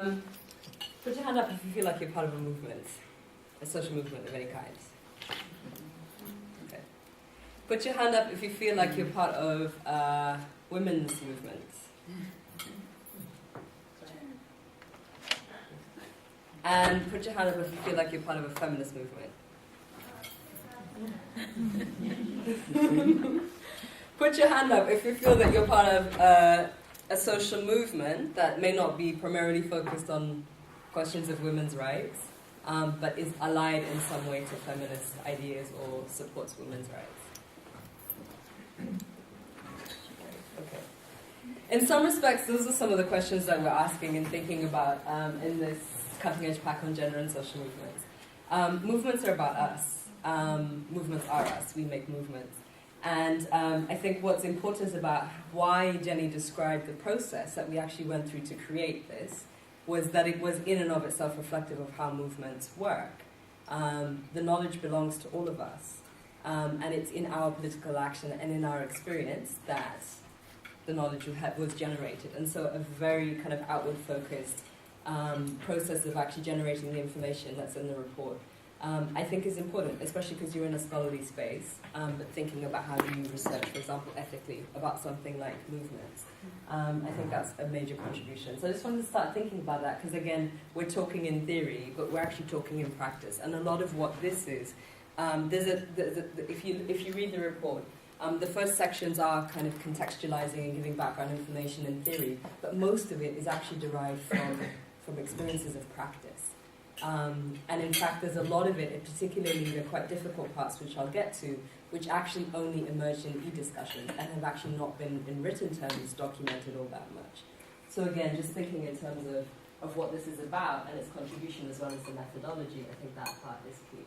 Put your hand up if you feel like you're part of a movement, a social movement of any kind. Okay. Put your hand up if you feel like you're part of a women's movement. And put your hand up if you feel like you're part of a feminist movement. Put your hand up if you feel that you're part of a social movement that may not be primarily focused on questions of women's rights, but is allied in some way to feminist ideas or supports women's rights. Okay. In some respects, those are some of the questions that we're asking and thinking about in this cutting-edge pack on gender and social movements. Movements are about us. Movements are us. We make movements. And I think what's important about why Jenny described the process that we actually went through to create this was that it was in and of itself reflective of how movements work. The knowledge belongs to all of us. And it's in our political action and in our experience that the knowledge was generated. And so a very kind of outward-focused process of actually generating the information that's in the report I think is important, especially because you're in a scholarly space, but thinking about how do you research, for example, ethically, about something like movements. I think that's a major contribution. So I just wanted to start thinking about that, because again, we're talking in theory, but we're actually talking in practice. And a lot of what this is, if you read the report, the first sections are kind of contextualizing and giving background information in theory, but most of it is actually derived from experiences of practice. And in fact, there's a lot of it, particularly the quite difficult parts, which I'll get to, which actually only emerged in e-discussions and have actually not been, in written terms, documented all that much. So again, just thinking in terms of what this is about and its contribution as well as the methodology, I think that part is key.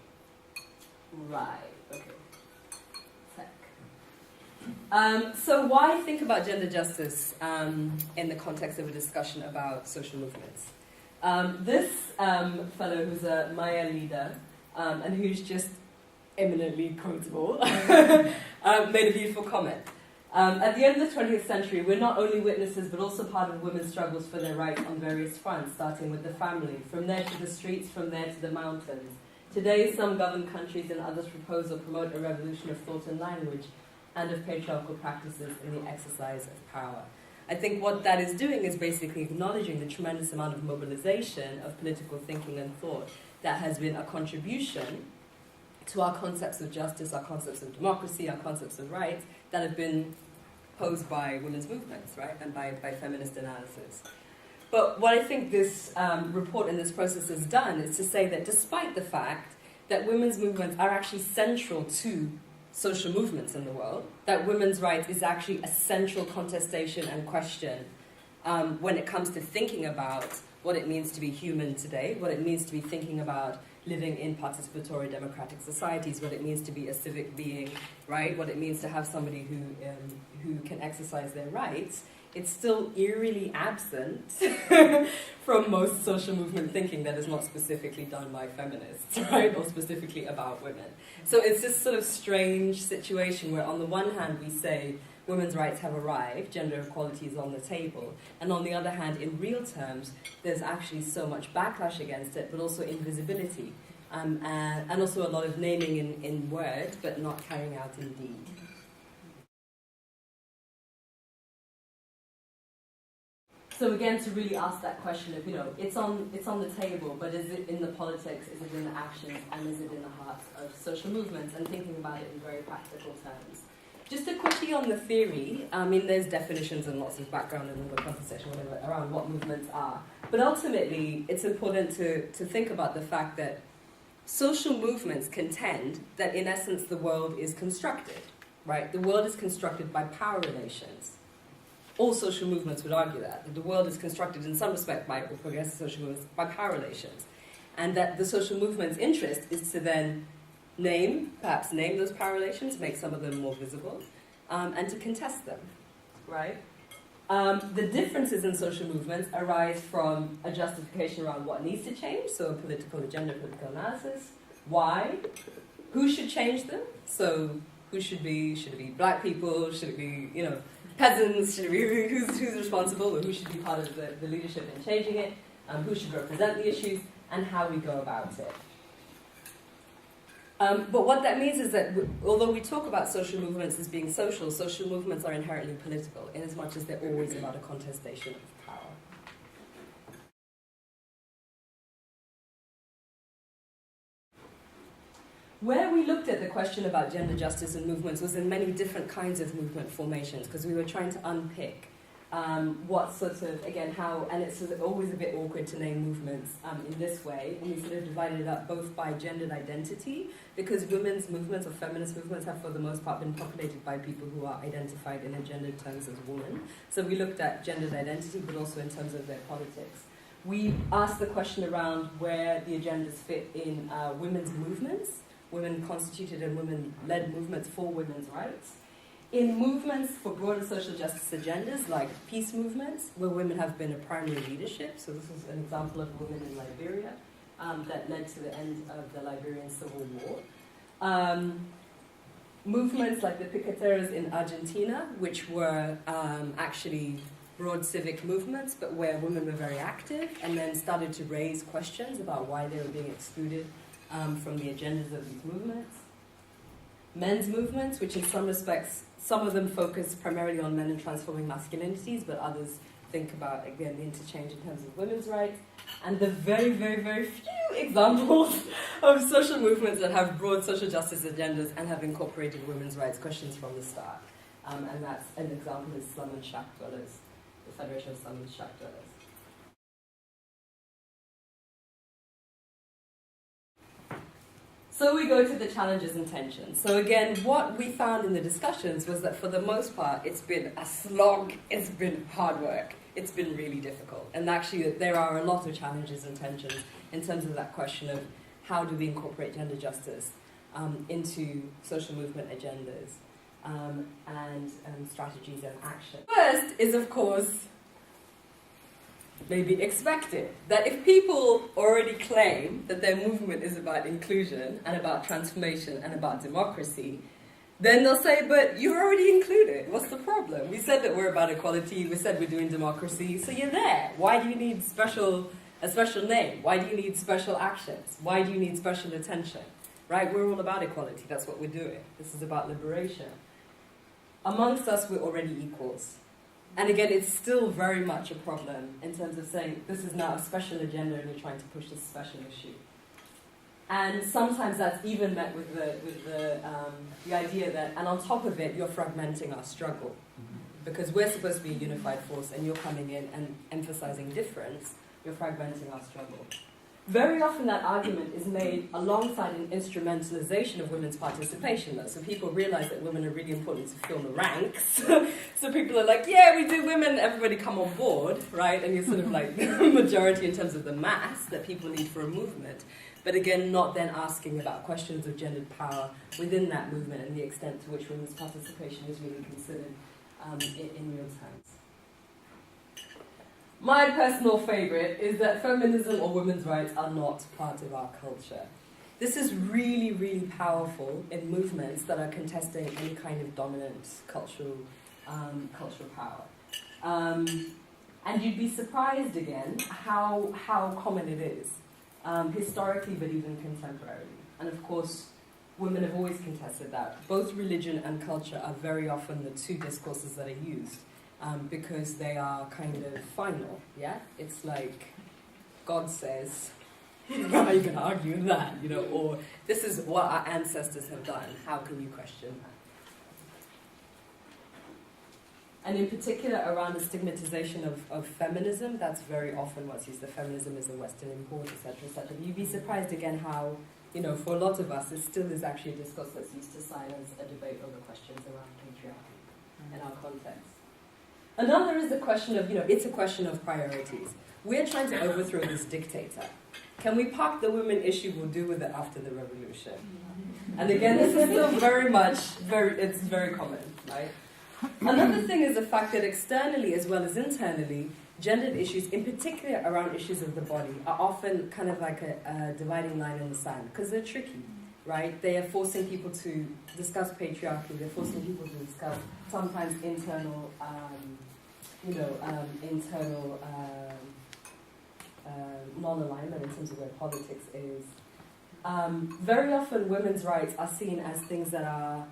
Right, okay. So why think about gender justice in the context of a discussion about social movements? This fellow who's a Maya leader and who's just eminently quotable made a beautiful comment. At the end of the 20th century, we're not only witnesses but also part of women's struggles for their rights on various fronts, starting with the family, from there to the streets, from there to the mountains. Today, some governed countries and others propose or promote a revolution of thought and language and of patriarchal practices in the exercise of power. I think what that is doing is basically acknowledging the tremendous amount of mobilization of political thinking and thought that has been a contribution to our concepts of justice, our concepts of democracy, our concepts of rights that have been posed by women's movements, right, and by feminist analysis. But what I think this report and this process has done is to say that despite the fact that women's movements are actually central to social movements in the world, that women's rights is actually a central contestation and question when it comes to thinking about what it means to be human today, what it means to be thinking about living in participatory democratic societies, what it means to be a civic being, right? What it means to have somebody who can exercise their rights. It's still eerily absent from most social movement thinking that is not specifically done by feminists, right, or specifically about women. So it's this sort of strange situation where on the one hand we say women's rights have arrived, gender equality is on the table, and on the other hand, in real terms, there's actually so much backlash against it, but also invisibility, and also a lot of naming in word, but not carrying out in deed. So again, to really ask that question of, it's on the table, but is it in the politics, is it in the actions, and is it in the hearts of social movements, and thinking about it in very practical terms. Just a quickie on the theory, there's definitions and lots of background and all the conversation around what movements are. But ultimately, it's important to think about the fact that social movements contend that in essence the world is constructed, right? The world is constructed by power relations. All social movements would argue that the world is constructed in some respect by, or progressive social movements, by power relations. And that the social movement's interest is to then perhaps name those power relations, make some of them more visible, and to contest them, right? The differences in social movements arise from a justification around what needs to change, so a political agenda, political analysis, why, who should change them, so who should it be black people, should it be, peasants, should it be who's responsible, or who should be part of the leadership in changing it, who should represent the issues, and how we go about it. But what that means is that although we talk about social movements as being social, social movements are inherently political, in as much as they're always about a contestation of power. Where we looked at the question about gender justice and movements was in many different kinds of movement formations, because we were trying to unpick what sort of, again, how, and it's sort of always a bit awkward to name movements in this way, and we sort of divided it up both by gendered identity, because women's movements or feminist movements have for the most part been populated by people who are identified in a gendered terms as women. So we looked at gendered identity, but also in terms of their politics. We asked the question around where the agendas fit in women's movements, women-constituted and women-led movements for women's rights. In movements for broader social justice agendas, like peace movements, where women have been a primary leadership. So this is an example of women in Liberia that led to the end of the Liberian Civil War. Movements like the Piqueteros in Argentina, which were actually broad civic movements, but where women were very active, and then started to raise questions about why they were being excluded from the agendas of these movements. Men's movements, which in some respects, some of them focus primarily on men and transforming masculinities, but others think about, again, the interchange in terms of women's rights. And the very, very, very few examples of social movements that have broad social justice agendas and have incorporated women's rights questions from the start. And that's an example is slum and shack dwellers, the Federation of Slum and Shack Dwellers. So we go to the challenges and tensions. So again, what we found in the discussions was that for the most part, it's been a slog, it's been hard work, it's been really difficult. And actually, there are a lot of challenges and tensions in terms of that question of how do we incorporate gender justice into social movement agendas and strategies and action. First is, of course, maybe expected that if people already claim that their movement is about inclusion and about transformation and about democracy, then they'll say, but you're already included. What's the problem? We said that we're about equality. We said we're doing democracy. So you're there. Why do you need a special name? Why do you need special actions? Why do you need special attention? Right? We're all about equality. That's what we're doing. This is about liberation. Amongst us, we're already equals. And again, it's still very much a problem in terms of saying this is now a special agenda and you're trying to push this special issue. And sometimes that's even met with the idea that, and on top of it, you're fragmenting our struggle. Because we're supposed to be a unified force and you're coming in and emphasizing difference, you're fragmenting our struggle. Very often that argument is made alongside an instrumentalization of women's participation, though. So people realize that women are really important to fill the ranks. So people are like, yeah, we do women, everybody come on board, right? And you're sort of like the majority in terms of the mass that people need for a movement. But again, not then asking about questions of gendered power within that movement and the extent to which women's participation is really considered in real terms. My personal favorite is that feminism or women's rights are not part of our culture. This is really, really powerful in movements that are contesting any kind of dominant cultural power. And you'd be surprised again how common it is, historically but even contemporarily. And of course, women have always contested that. Both religion and culture are very often the two discourses that are used. Because they are kind of final, yeah? It's like, God says, how are you going to argue that, or this is what our ancestors have done, how can you question that? And in particular, around the stigmatization of feminism, that's very often what's used, the feminism is a Western import, etc., etc. You'd be surprised again how, for a lot of us, it still is actually a discourse that's used to silence a debate over questions around patriarchy in our context. Another is the question of, it's a question of priorities. We're trying to overthrow this dictator. Can we park the women issue? We'll deal with it after the revolution. And again, this is still it's very common, right? Another thing is the fact that externally as well as internally, gendered issues, in particular around issues of the body, are often kind of like a dividing line in the sand, because they're tricky, right? They are forcing people to discuss patriarchy, they're forcing people to discuss sometimes internal non-alignment in terms of where politics is. Very often women's rights are seen as things that are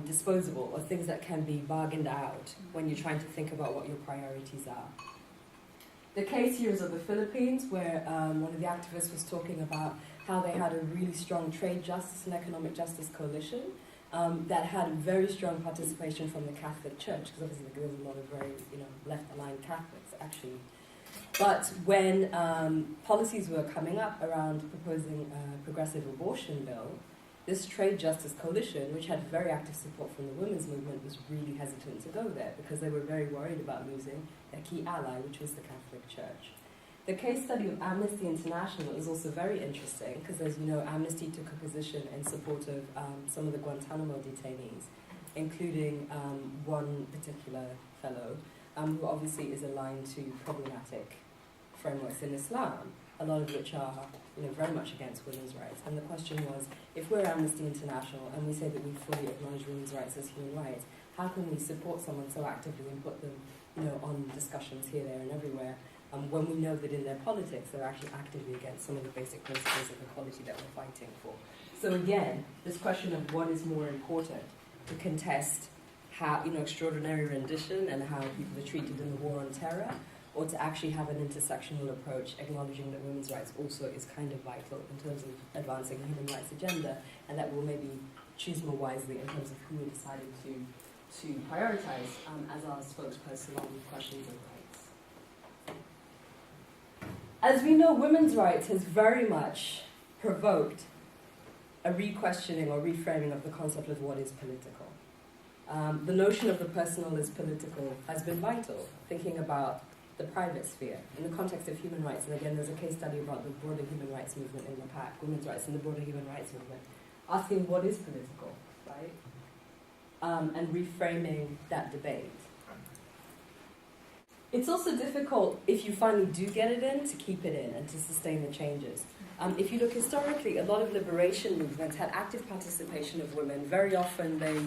disposable or things that can be bargained out when you're trying to think about what your priorities are. The case here is of the Philippines, where one of the activists was talking about how they had a really strong trade justice and economic justice coalition that had very strong participation from the Catholic Church, because obviously there was a lot of very left-aligned Catholics actually. But when policies were coming up around proposing a progressive abortion bill, this trade justice coalition, which had very active support from the women's movement, was really hesitant to go there because they were very worried about losing their key ally, which was the Catholic Church. The case study of Amnesty International is also very interesting because, as you know, Amnesty took a position in support of some of the Guantanamo detainees, including one particular fellow who obviously is aligned to problematic frameworks in Islam, a lot of which are very much against women's rights. And the question was, if we're Amnesty International and we say that we fully acknowledge women's rights as human rights, how can we support someone so actively and put them on discussions here, there and everywhere, when we know that in their politics they're actually actively against some of the basic principles of equality that we're fighting for? So again, this question of what is more important, to contest how extraordinary rendition and how people are treated in the war on terror, or to actually have an intersectional approach, acknowledging that women's rights also is kind of vital in terms of advancing the human rights agenda, and that we'll maybe choose more wisely in terms of who we decided to prioritize as our spokesperson on questions of rights. As we know, women's rights has very much provoked a re-questioning or reframing of the concept of what is political. The notion of the personal as political has been vital, thinking about the private sphere in the context of human rights. And again, there's a case study about the broader human rights movement in the PAC, women's rights in the broader human rights movement, asking what is political, right? And reframing that debate. It's also difficult, if you finally do get it in, to keep it in and to sustain the changes. If you look historically, a lot of liberation movements had active participation of women. Very often they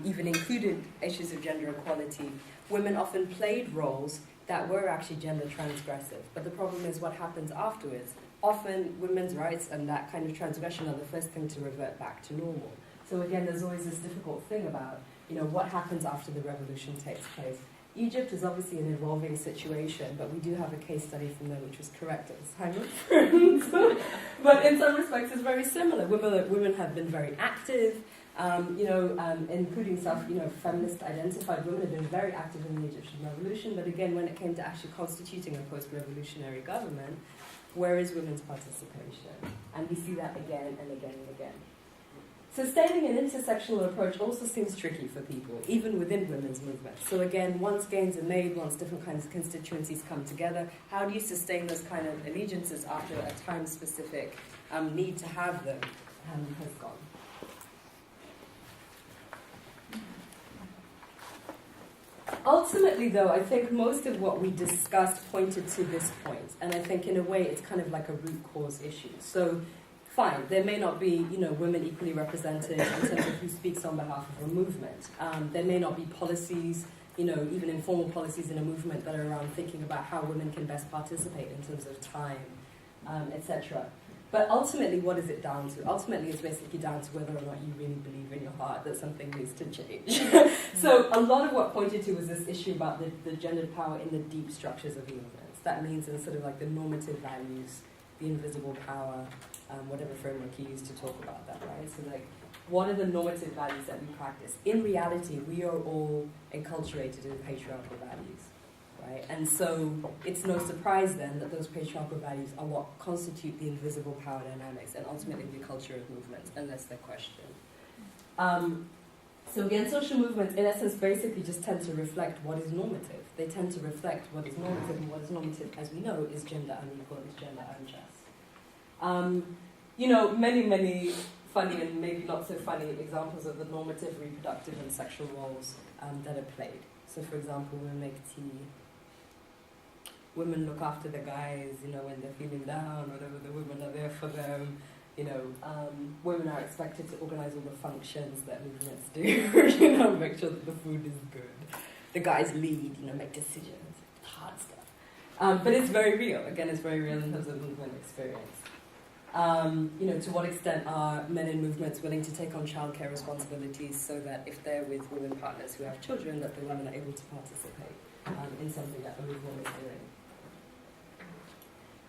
even included issues of gender equality. Women often played roles that were actually gender transgressive. But the problem is what happens afterwards. Often women's rights and that kind of transgression are the first thing to revert back to normal. So again, there's always this difficult thing about, what happens after the revolution takes place. Egypt is obviously an evolving situation, but we do have a case study from there which was correct at the time of but in some respects it's very similar. Women have been very active, including feminist identified women have been very active in the Egyptian revolution, but again, when it came to actually constituting a post-revolutionary government, where is women's participation? And we see that again and again and again. Sustaining an intersectional approach also seems tricky for people, even within women's movements. So again, once gains are made, once different kinds of constituencies come together, how do you sustain those kind of allegiances after a time-specific need to have them has gone? Ultimately, though, I think most of what we discussed pointed to this point, and I think in a way it's kind of like a root cause issue. So, fine, there may not be, women equally represented in terms of who speaks on behalf of a movement. There may not be policies, even informal policies in a movement that are around thinking about how women can best participate in terms of time, etc. But ultimately, what is it down to? Ultimately, it's basically down to whether or not you really believe in your heart that something needs to change. So a lot of what pointed to was this issue about the gendered power in the deep structures of movements. That means in sort of like the normative values, the invisible power, whatever framework you use to talk about that, right? So like, what are the normative values that we practice? In reality, we are all enculturated in patriarchal values. Right? And so it's no surprise then that those patriarchal values are what constitute the invisible power dynamics and ultimately the culture of movements, unless they're questioned. So again, social movements in essence basically just tend to reflect what is normative. They tend to reflect what is normative, and what is normative, as we know, is gender unequal, is gender unjust. Many funny and maybe not so funny examples of the normative reproductive and sexual roles that are played. So for example, women make tea. Women look after the guys, when they're feeling down, whatever, the women are there for them. Women are expected to organize all the functions that movements do, make sure that the food is good. The guys lead, make decisions, hard stuff. But it's very real. Again, it's very real in terms of movement experience. To what extent are men in movements willing to take on childcare responsibilities so that if they're with women partners who have children, that the women are able to participate in something that the movement is doing.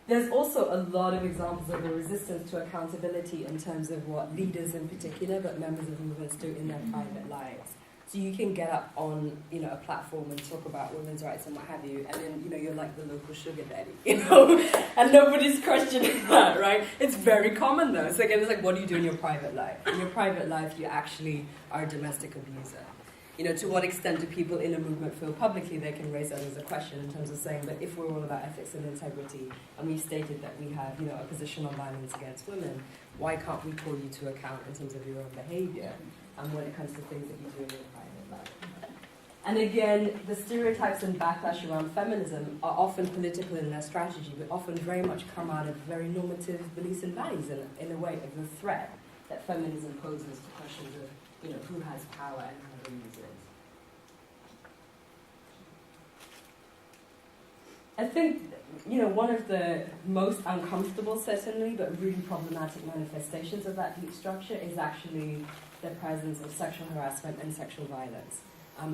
There's also a lot of examples of the resistance to accountability in terms of what leaders in particular, but members of movements do in their private lives. So you can get up on, a platform and talk about women's rights and what have you, and then, you're like the local sugar daddy, and nobody's questioning that, right? It's very common though. So again, it's like, what do you do in your private life? In your private life, you actually are a domestic abuser. To what extent do people in a movement feel publicly they can raise that as a question in terms of saying that if we're all about ethics and integrity, and we've stated that we have, a position on violence against women, why can't we call you to account in terms of your own behaviour when it comes to things that you do in your private life? And again, the stereotypes and backlash around feminism are often political in their strategy, but often very much come out of very normative beliefs and values in a way of the threat that feminism poses to questions of who has power and how they use it. I think, one of the most uncomfortable, certainly, but really problematic manifestations of that deep structure is actually the presence of sexual harassment and sexual violence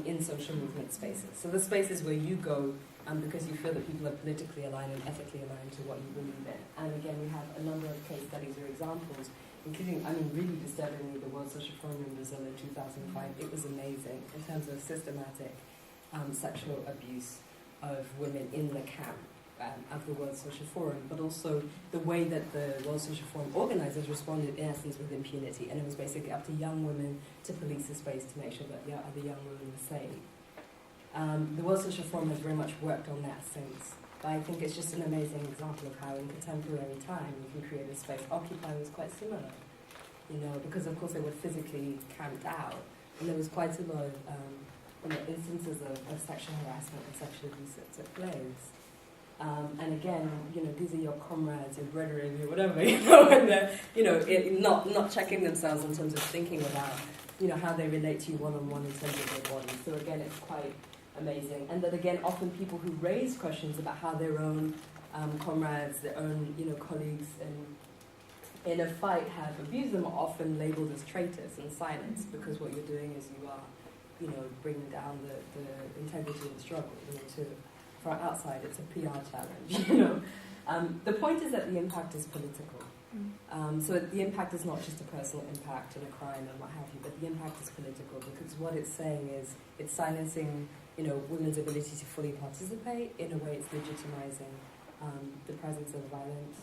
in social movement spaces. So the spaces where you go because you feel that people are politically aligned and ethically aligned to what you believe in. And again, we have a number of case studies or examples, including, really disturbingly, the World Social Forum in Brazil in 2005. It was amazing in terms of systematic sexual abuse of women in the camp of the World Social Forum, but also the way that the World Social Forum organizers responded, in essence, with impunity. And it was basically up to young women to police the space to make sure that other young women were safe. The World Social Forum has very much worked on that since. But I think it's just an amazing example of how in contemporary time you can create a space. Occupy was quite similar, because of course they were physically camped out, and there was quite a lot of instances of sexual harassment and sexual abuse that took place. And again, these are your comrades, your brethren, your whatever, and they're, not checking themselves in terms of thinking about, how they relate to you one-on-one in terms of their bodies. So again, it's quite amazing. And that again, often people who raise questions about how their own comrades, their own, colleagues in a fight have abused them are often labelled as traitors and silenced, because what you're doing is you are, bringing down the integrity of the struggle, for outside, it's a PR challenge, The point is that the impact is political. So the impact is not just a personal impact and a crime and what have you, but the impact is political, because what it's saying is it's silencing, women's ability to fully participate. In a way, it's legitimizing the presence of violent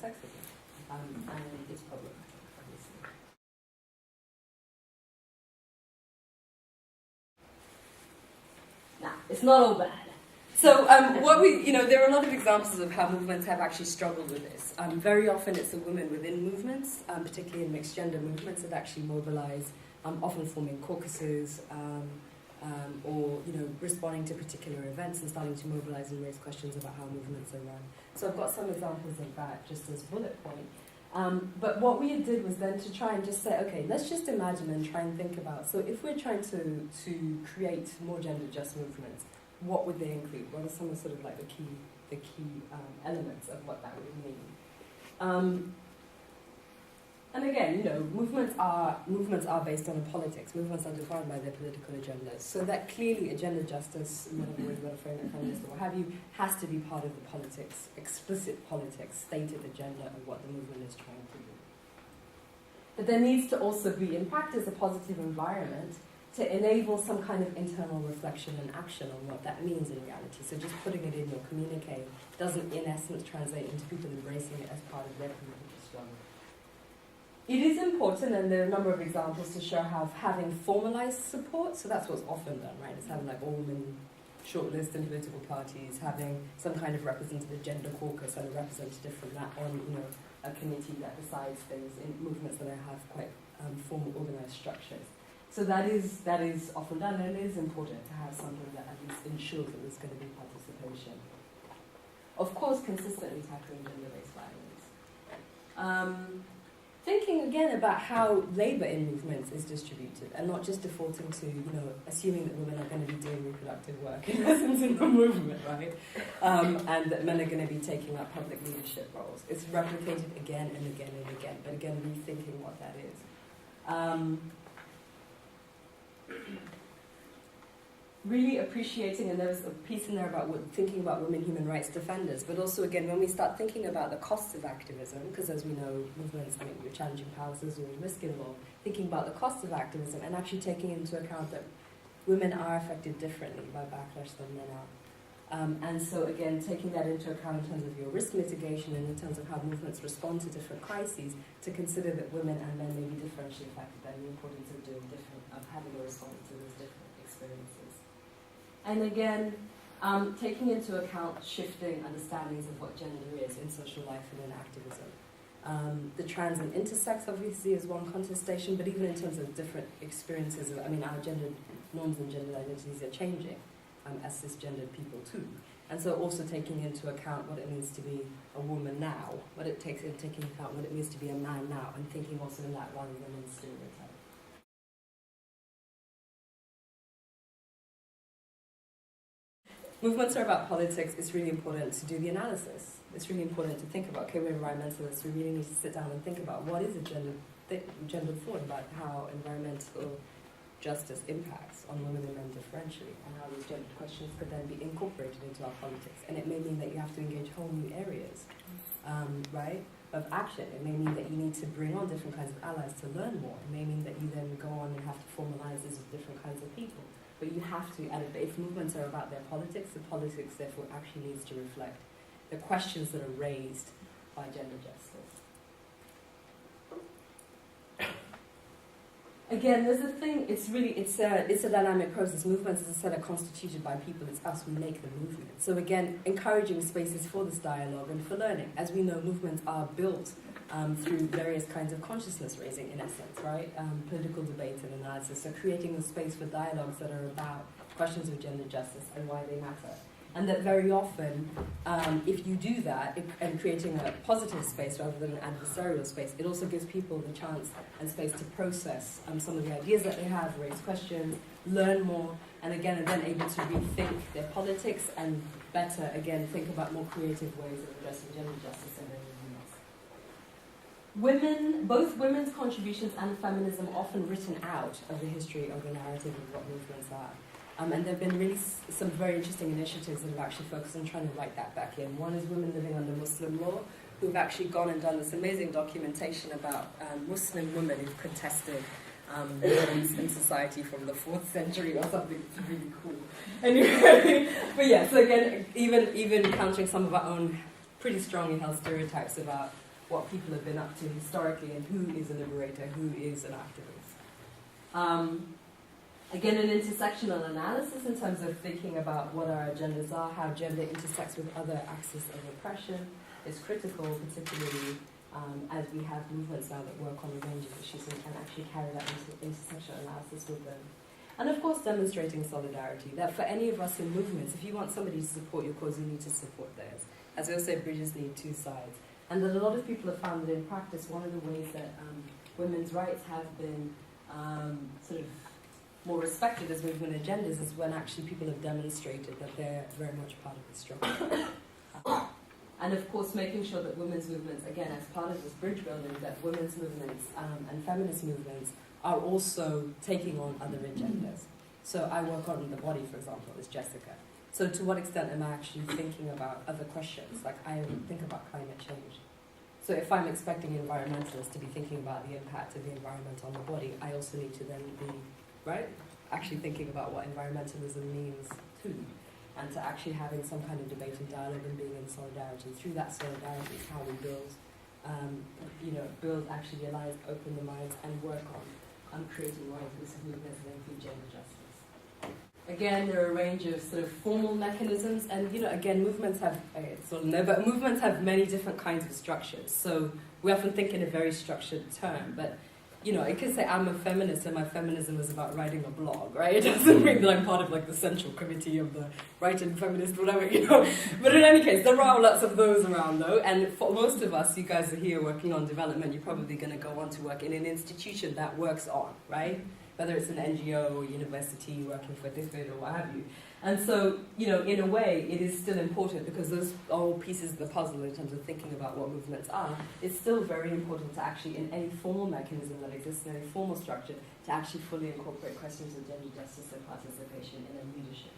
sexism, and its problem, obviously. Now, it's not all bad. So there are a lot of examples of how movements have actually struggled with this. Very often it's the women within movements, particularly in mixed gender movements, that actually mobilize, often forming caucuses, or responding to particular events and starting to mobilize and raise questions about how movements are run. So I've got some examples of that just as bullet point. But what we did was then to try and just say, okay, let's just imagine and try and think about, so if we're trying to create more gender just movements, what would they include? What are some of sort of like the key elements of what that would mean? And again, movements are based on politics. Movements are defined by their political agendas. So that clearly agenda justice, in whatever way you want to frame it, feminist or what have you, has to be part of the politics, explicit politics, stated agenda of what the movement is trying to do. But there needs to also be, in practice, a positive environment to enable some kind of internal reflection and action on what that means in reality. So just putting it in your communique doesn't, in essence, translate into people embracing it as part of their political struggle. It is important, and there are a number of examples to show how having formalized support, so that's what's often done, right? It's having like all women shortlist in political parties, having some kind of representative gender caucus and a representative from that on, a committee that decides things in movements that have quite formal organized structures. So that is often done, and it is important to have something that at least ensures that there's going to be participation. Of course, consistently tackling gender-based violence. thinking again about how labour in movements is distributed, and not just defaulting to, assuming that women are going to be doing reproductive work in essence in the movement, right? And that men are going to be taking up public leadership roles. It's replicated again and again and again, but again, rethinking what that is. Really appreciating, and there was a piece in there about thinking about women human rights defenders, but also again when we start thinking about the costs of activism, because as we know, movements, you're challenging powers, there's always risk involved, thinking about the cost of activism and actually taking into account that women are affected differently by backlash than men are. And so again, taking that into account in terms of your risk mitigation and in terms of how movements respond to different crises, to consider that women and men may be differentially affected, and the importance of having a response to those different experiences. And again, taking into account shifting understandings of what gender is in social life and in activism. The trans and intersex obviously is one contestation, but even in terms of different experiences, our gender norms and gender identities are changing as cisgendered people too. And so also taking into account what it means to be a woman now, taking into account what it means to be a man now, and thinking also in that rather than in stereotypes. Movements are about politics. It's really important to do the analysis. It's really important to think about, okay, we're environmentalists, we really need to sit down and think about what is a gender thought about how environmental justice impacts on women and men differentially, and how these gender questions could then be incorporated into our politics. And it may mean that you have to engage whole new areas, right, of action. It may mean that you need to bring on different kinds of allies to learn more. It may mean that you then go on and have to formalize this with different kinds of people. But you have to, and if movements are about their politics, the politics therefore actually needs to reflect the questions that are raised by gender justice. Again, there's a thing, it's a dynamic process. Movements, as I said, are constituted by people. It's us who make the movement. So again, encouraging spaces for this dialogue and for learning. As we know, movements are built through various kinds of consciousness raising, in essence, right? Political debate and analysis. So creating a space for dialogues that are about questions of gender justice and why they matter. And that very often, if you do that, and creating a positive space rather than an adversarial space, it also gives people the chance and space to process some of the ideas that they have, raise questions, learn more, and again, able to rethink their politics and better, again, think about more creative ways of addressing gender justice and their movements. Both women's contributions and feminism are often written out of the history of the narrative of what movements are. And there have been really some very interesting initiatives that have actually focused on trying to write that back in. One is Women Living Under Muslim Law, who've actually gone and done this amazing documentation about Muslim women who've contested norms in society from the 4th century or something. It's really cool. Anyway, but yeah, so again, even countering some of our own pretty strongly held stereotypes about what people have been up to historically and who is a liberator, who is an activist. Again, an intersectional analysis in terms of thinking about what our agendas are, how gender intersects with other axes of oppression is critical, particularly as we have movements now that work on a range of issues and actually carry that intersectional analysis with them. And of course, demonstrating solidarity, that for any of us in movements, if you want somebody to support your cause, you need to support theirs. As I also say, bridges need two sides. And that a lot of people have found that in practice, one of the ways that women's rights have been sort of more respected as movement agendas is when actually people have demonstrated that they're very much part of the struggle. And of course, making sure that women's movements, again, as part of this bridge building, that women's movements and feminist movements are also taking on other agendas. So I work on the body, for example, as Jessica. So to what extent am I actually thinking about other questions? Like I think about climate change. So if I'm expecting environmentalists to be thinking about the impact of the environment on the body, I also need to then be, right, actually thinking about what environmentalism means too. And to actually having some kind of debate and dialogue and being in solidarity. Through that solidarity is how we build, build actually the alliance, open the minds, and work on creating more inclusive movements and include gender justice. Again, there are a range of sort of formal mechanisms, and again, movements have movements have many different kinds of structures. So we often think in a very structured term, but you know, I could say I'm a feminist and my feminism is about writing a blog, right? It doesn't mean that I'm part of like the central committee of the writing feminist, whatever, you know. But in any case, there are lots of those around though. And for most of us, you guys are here working on development, you're probably going to go on to work in an institution that works on, right? Whether it's an NGO or university working for DFID or what have you. And so, you know, in a way, it is still important because those are all pieces of the puzzle in terms of thinking about what movements are. It's still very important to actually, in any formal mechanism that exists, in any formal structure, to actually fully incorporate questions of gender justice and participation in a leadership.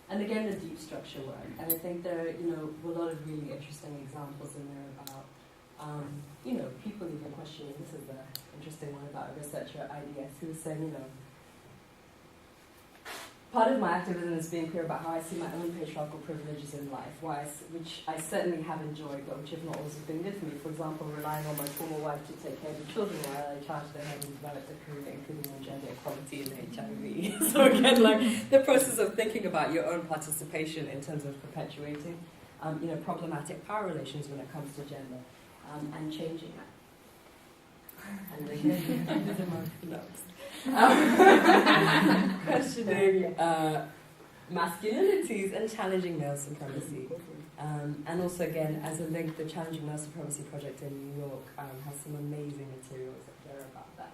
And again, the deep structure work. And I think there are, you know, a lot of really interesting examples in there about, you know, people even questioning, this is the interesting one about a researcher at IDS who was saying, you know, part of my activism is being clear about how I see my own patriarchal privileges in life, which I certainly have enjoyed, but which have not always been good for me. For example, relying on my former wife to take care of the children while I charged ahead and developed a career, including on gender equality and HIV. So again, like the process of thinking about your own participation in terms of perpetuating, you know, problematic power relations when it comes to gender, and changing that. And again, these are my notes. Questioning masculinities and challenging male supremacy. And also, again, as a link, the Challenging Male Supremacy Project in New York has some amazing materials up there about that.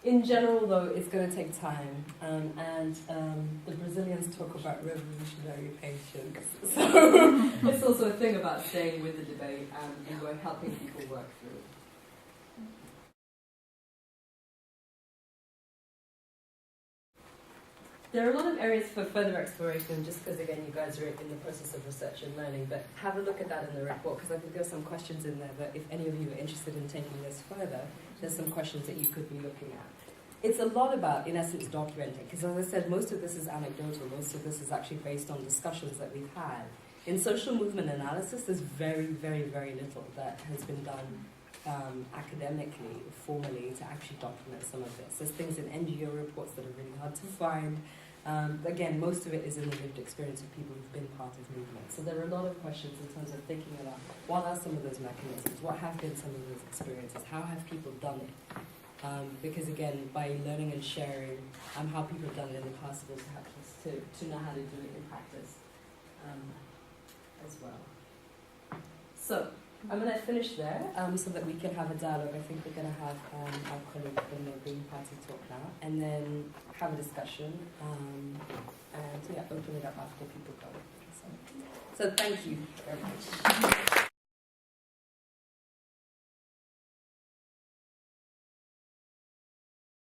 In general, though, it's going to take time, and the Brazilians talk about revolutionary patience. So it's also a thing about staying with the debate and helping people work through. There are a lot of areas for further exploration, just because, again, you guys are in the process of research and learning, but have a look at that in the report, because I think there's some questions in there that if any of you are interested in taking this further, there's some questions that you could be looking at. It's a lot about, in essence, documenting, because as I said, most of this is anecdotal, most of this is actually based on discussions that we've had. In social movement analysis, there's very, very, very little that has been done academically, formally, to actually document some of this. There's things in NGO reports that are really hard to find. Again, most of it is in the lived experience of people who've been part of movements. So there are a lot of questions in terms of thinking about what are some of those mechanisms, what have been some of those experiences, how have people done it? Because again, by learning and sharing how people have done it in the past, it also helps us to know how to do it in practice as well. So I'm going to finish there so that we can have a dialogue. I think we're going to have our colleague from the Green Party talk now, and then have a discussion, and yeah, open it up after people go. So thank you very much.